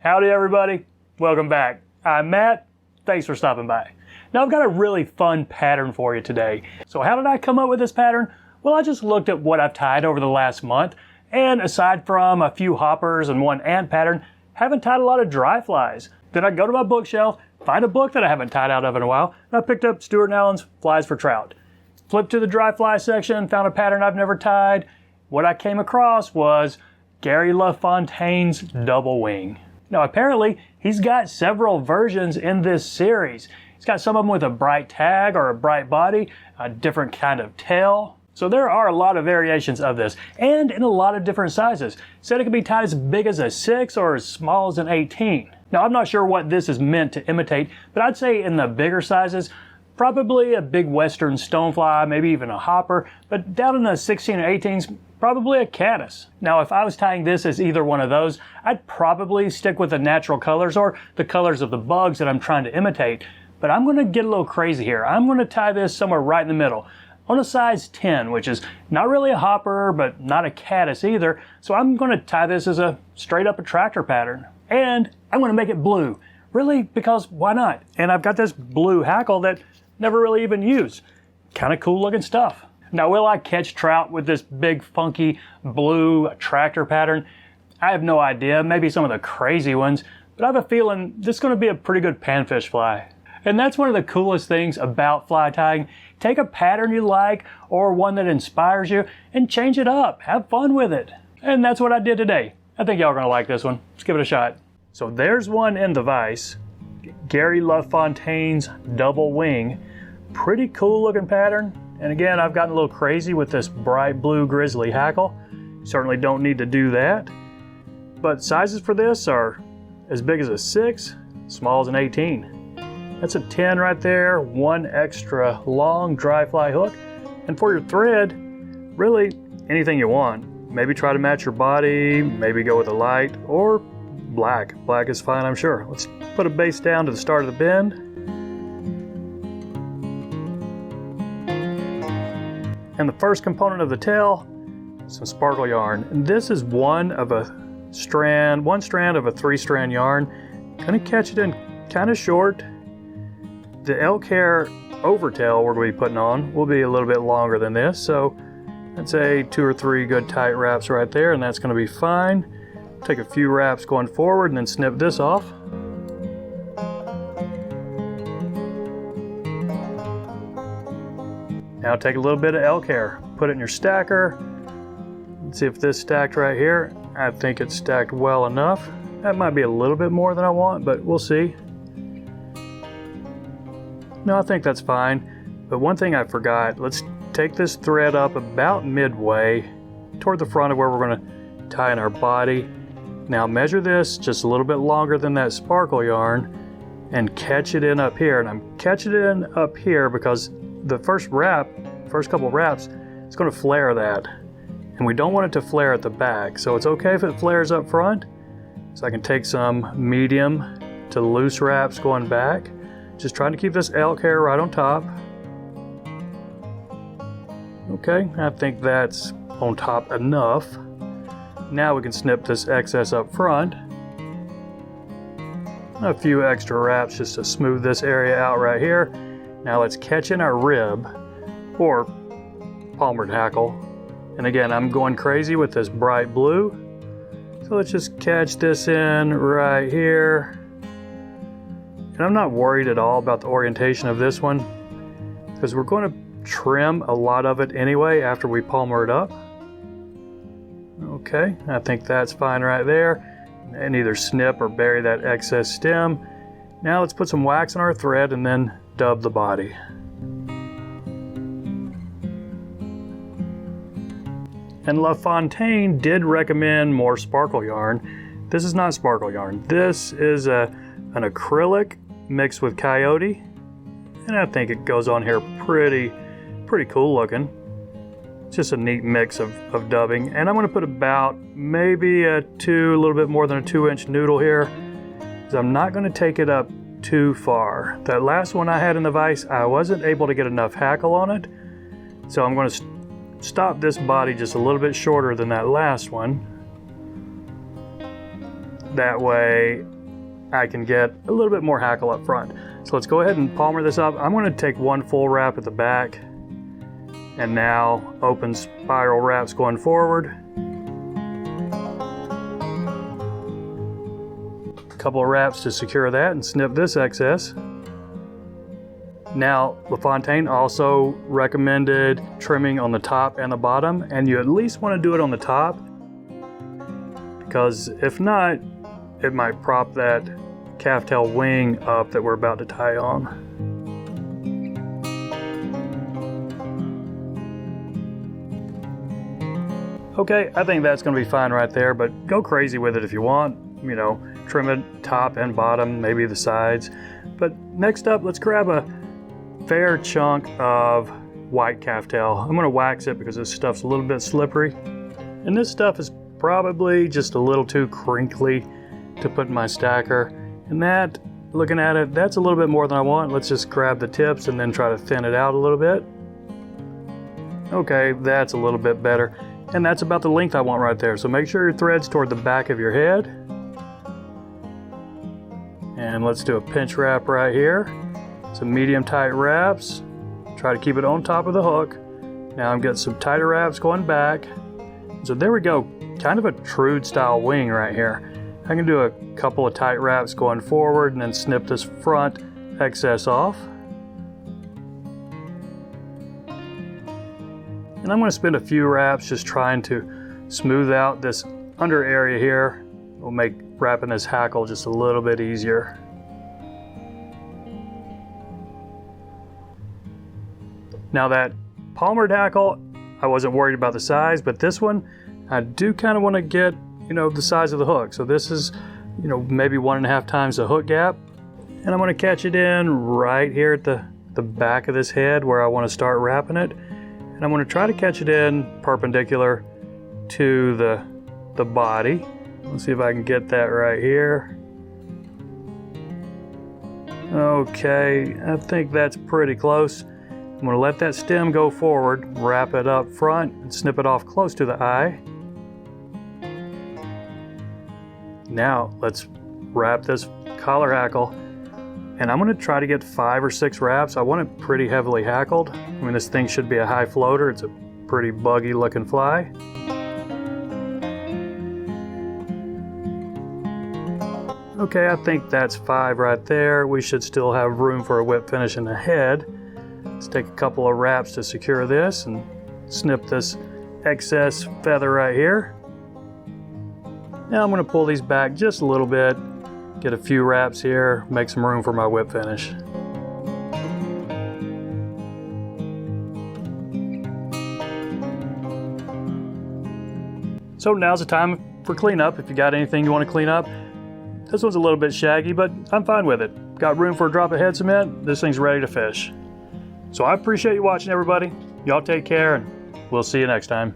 Howdy everybody, welcome back. I'm Matt, thanks for stopping by. Now I've got a really fun pattern for you today. So how did I come up with this pattern? Well, I just looked at what I've tied over the last month, and aside from a few hoppers and one ant pattern, haven't tied a lot of dry flies. Then I go to my bookshelf, find a book that I haven't tied out of in a while, and I picked up Stuart & Allen's Flies for Trout. Flipped to the dry fly section, found a pattern I've never tied. What I came across was Gary LaFontaine's Double Wing. Now apparently, he's got several versions in this series. He's got some of them with a bright tag or a bright body, a different kind of tail. So there are a lot of variations of this, and in a lot of different sizes. Said it could be tied as big as a 6 or as small as an 18. Now I'm not sure what this is meant to imitate, but I'd say in the bigger sizes, probably a big western stonefly, maybe even a hopper, but down in the 16 and 18s, probably a caddis. Now if I was tying this as either one of those, I'd probably stick with the natural colors or the colors of the bugs that I'm trying to imitate. But I'm going to get a little crazy here. I'm going to tie this somewhere right in the middle, on a size 10, which is not really a hopper, but not a caddis either. So I'm going to tie this as a straight up attractor pattern. And I'm going to make it blue. Really, because why not? And I've got this blue hackle that never really even used. Kind of cool looking stuff. Now, will I catch trout with this big funky blue attractor pattern? I have no idea, maybe some of the crazy ones, but I have a feeling this is going to be a pretty good panfish fly. And that's one of the coolest things about fly tying. Take a pattern you like or one that inspires you and change it up. Have fun with it. And that's what I did today. I think y'all are going to like this one. Let's give it a shot. So there's one in the vise. Gary LaFontaine's Double Wing. Pretty cool looking pattern. And again, I've gotten a little crazy with this bright blue Grizzly hackle. Certainly don't need to do that. But sizes for this are as big as a 6, small as an 18. That's a 10 right there, one extra long dry fly hook. And for your thread, really anything you want. Maybe try to match your body, maybe go with a light, or black. Black is fine, I'm sure. Let's put a base down to the start of the bend. And the first component of the tail, some sparkle yarn. And this is one strand of a 3-strand yarn. Gonna catch it in kind of short. The elk hair overtail we're gonna be putting on will be a little bit longer than this. So I'd say 2 or 3 good tight wraps right there, and that's gonna be fine. Take a few wraps going forward and then snip this off. Now take a little bit of elk hair, put it in your stacker. Let's see if this stacked right here. I think it's stacked well enough. That might be a little bit more than I want, but we'll see. No, I think that's fine. But one thing I forgot, let's take this thread up about midway toward the front of where we're gonna tie in our body. Now measure this just a little bit longer than that sparkle yarn and catch it in up here. And I'm catching it in up here because the first couple wraps, it's going to flare that. And we don't want it to flare at the back. So it's okay if it flares up front. So I can take some medium to loose wraps going back. Just trying to keep this elk hair right on top. Okay, I think that's on top enough. Now we can snip this excess up front. A few extra wraps just to smooth this area out right here. Now let's catch in our rib, or Palmered hackle. And again, I'm going crazy with this bright blue. So let's just catch this in right here. And I'm not worried at all about the orientation of this one, because we're going to trim a lot of it anyway after we palmer it up. Okay, I think that's fine right there. And either snip or bury that excess stem. Now let's put some wax on our thread and then dub the body. And LaFontaine did recommend more sparkle yarn. This is not sparkle yarn. This is an acrylic mixed with coyote. And I think it goes on here pretty cool looking. It's just a neat mix of dubbing. And I'm gonna put about maybe a little bit more than a 2-inch noodle here, because I'm not gonna take it up too far. That last one I had in the vise, I wasn't able to get enough hackle on it. So I'm gonna stop this body just a little bit shorter than that last one. That way I can get a little bit more hackle up front. So let's go ahead and palmer this up. I'm going to take one full wrap at the back, and now open spiral wraps going forward. A couple of wraps to secure that and snip this excess. Now, LaFontaine also recommended trimming on the top and the bottom, and you at least want to do it on the top, because if not, it might prop that calf tail wing up that we're about to tie on. Okay, I think that's going to be fine right there, but go crazy with it if you want. You know, trim it top and bottom, maybe the sides. But next up, let's grab a fair chunk of white calf tail. I'm going to wax it because this stuff's a little bit slippery. And this stuff is probably just a little too crinkly to put in my stacker. And that, looking at it, that's a little bit more than I want. Let's just grab the tips and then try to thin it out a little bit. Okay, that's a little bit better. And that's about the length I want right there. So make sure your thread's toward the back of your head. And let's do a pinch wrap right here. Some medium tight wraps. Try to keep it on top of the hook. Now I'm getting some tighter wraps going back. So there we go. Kind of a Trude style wing right here. I can do a couple of tight wraps going forward and then snip this front excess off. And I'm going to spend a few wraps just trying to smooth out this under area here. It'll make wrapping this hackle just a little bit easier. Now that Palmered hackle, I wasn't worried about the size, but this one, I do kind of want to get, you know, the size of the hook. So this is, you know, maybe 1.5 times the hook gap. And I'm going to catch it in right here at the back of this head where I want to start wrapping it. And I'm going to try to catch it in perpendicular to the body. Let's see if I can get that right here. Okay, I think that's pretty close. I'm going to let that stem go forward, wrap it up front, and snip it off close to the eye. Now let's wrap this collar hackle, and I'm going to try to get 5 or 6 wraps. I want it pretty heavily hackled. I mean, this thing should be a high floater. It's a pretty buggy looking fly. Okay, I think that's 5 right there. We should still have room for a whip finish in the head. Let's take a couple of wraps to secure this and snip this excess feather right here. Now I'm going to pull these back just a little bit, get a few wraps here, make some room for my whip finish. So now's the time for cleanup. If you got anything you want to clean up. This one's a little bit shaggy, but I'm fine with it. Got room for a drop of head cement. This thing's ready to fish. So I appreciate you watching, everybody. Y'all take care, and we'll see you next time.